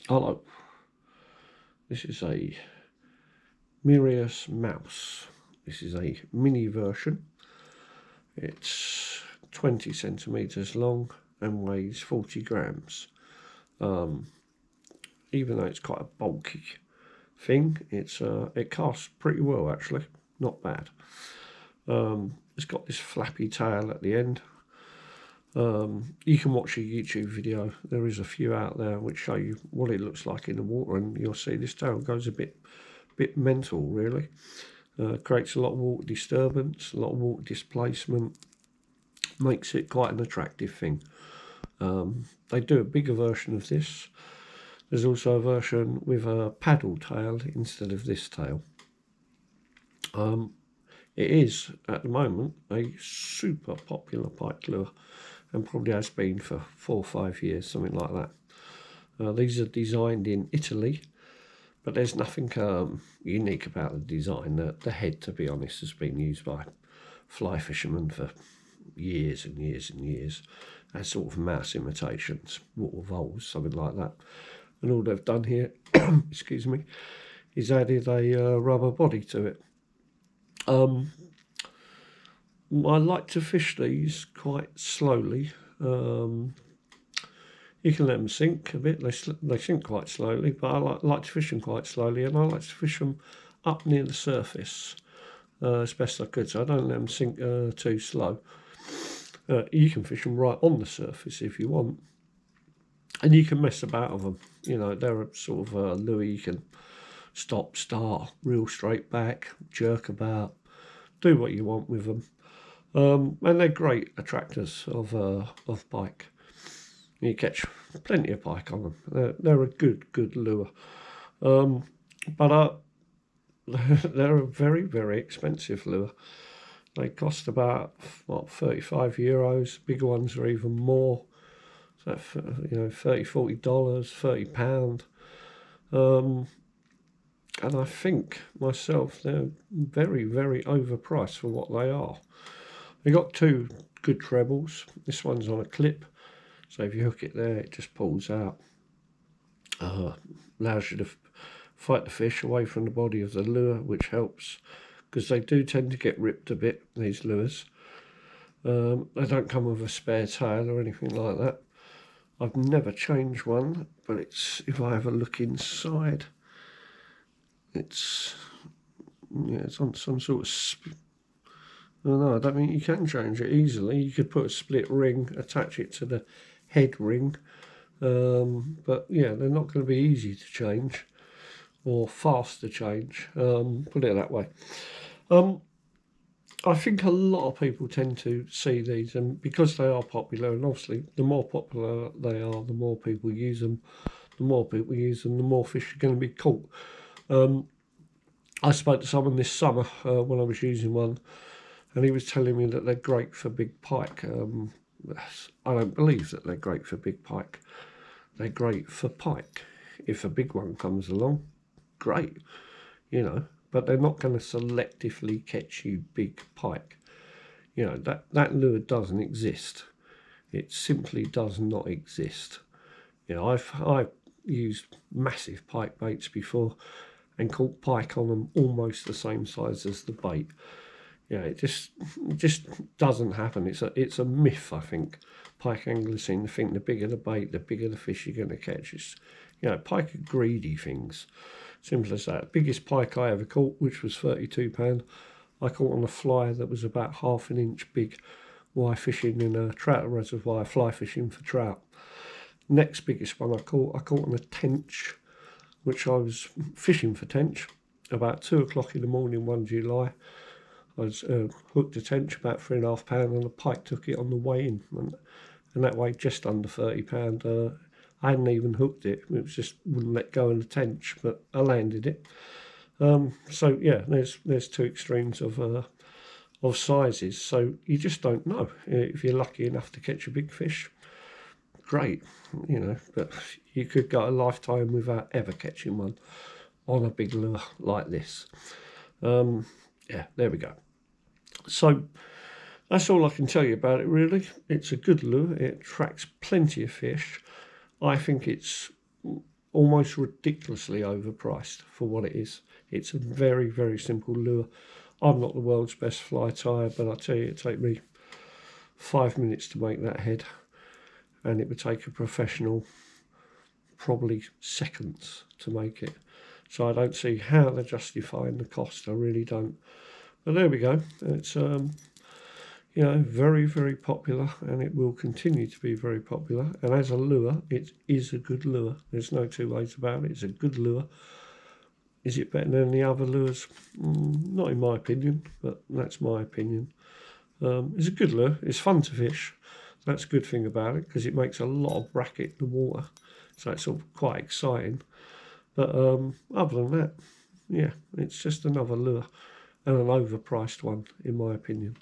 Hello, this is a Miuras mouse. This is a mini version. It's 20 centimeters long and weighs 40 grams. Even though it's quite a bulky thing, it casts pretty well actually, not bad. It's got this flappy tail at the end. You can watch a YouTube video. There is a few out there which show you what it looks like in the water, and you'll see this tail goes a bit mental, really. Creates a lot of water disturbance, a lot of water displacement, makes it quite an attractive thing. They do a bigger version of this. There's also a version with a paddle tail instead of this tail. It is, at the moment, a super popular pike lure, and probably has been for 4 or 5 years, something like that. These are designed in Italy, but there's nothing unique about the design. The head, to be honest, has been used by fly fishermen for years and years and years as sort of mouse imitations, water voles, something like that. And all they've done here, excuse me, is added a rubber body to it. I like to fish these quite slowly. You can let them sink a bit. They sink quite slowly, but I like to fish them quite slowly, and I like to fish them up near the surface as best I could, so I don't let them sink too slow. You can fish them right on the surface if you want, and you can mess about with them. You know, they're a sort of a lure you can stop, start, reel straight back, jerk about, do what you want with them. And they're great attractors of pike. You catch plenty of pike on them. They're a good lure. But they're a very expensive lure. They cost about, what, €35. Bigger ones are even more. So, you know, $30, $40, £30. And I think myself they're very overpriced for what they are. They got two good trebles. This one's on a clip, so if you hook it there, it just pulls out. Allows you to fight the fish away from the body of the lure, which helps, because they do tend to get ripped a bit, these lures. They don't come with a spare tail or anything like that. I've never changed one, but if I have a look inside, it's on some sort of no, I don't think you can change it easily. You could put a split ring, attach it to the head ring, but yeah, they're not going to be easy to change or fast to change, put it that way. I think a lot of people tend to see these, and because they are popular, and obviously the more popular they are, the more people use them. The more people use them, the more fish are going to be caught. I spoke to someone this summer when I was using one, and he was telling me that they're great for big pike. I don't believe that they're great for big pike. They're great for pike. If a big one comes along, great, you know, but they're not going to selectively catch you big pike. You know, that lure doesn't exist. It simply does not exist. You know, I've used massive pike baits before and caught pike on them almost the same size as the bait. Yeah, it just doesn't happen. It's a myth, I think. Pike anglers seem to think the bigger the bait, the bigger the fish you're going to catch. You know, pike are greedy things. Simple as that. Biggest pike I ever caught, which was £32, I caught on a fly that was about ½ an inch big while fishing in a trout reservoir, fly fishing for trout. Next biggest one I caught on a tench, which I was fishing for tench about 2 o'clock in the morning, 1 July. I was hooked a tench about £3.5, and a pike took it on the way in, and that weighed just under £30. I hadn't even hooked it; it was just wouldn't let go of the tench, but I landed it. So yeah, there's two extremes of sizes. So you just don't know. If you're lucky enough to catch a big fish, great, you know. But you could go a lifetime without ever catching one on a big lure like this. Yeah, there we go. So that's all I can tell you about it, really. It's a good lure. It attracts plenty of fish. I think it's almost ridiculously overpriced for what it is. It's a very, very simple lure. I'm not the world's best fly tyer, but I tell you, it take me 5 minutes to make that head, and it would take a professional probably seconds to make it. So I don't see how they're justifying the cost. I really don't. But there we go. It's you know, very, very popular, and it will continue to be very popular. And as a lure, it is a good lure. There's no two ways about it. It's a good lure. Is it better than the other lures? Not in my opinion, but that's my opinion. It's a good lure. It's fun to fish. That's a good thing about it, because it makes a lot of bracket in the water. So it's sort of quite exciting. But other than that, yeah, it's just another lure, and an overpriced one, in my opinion.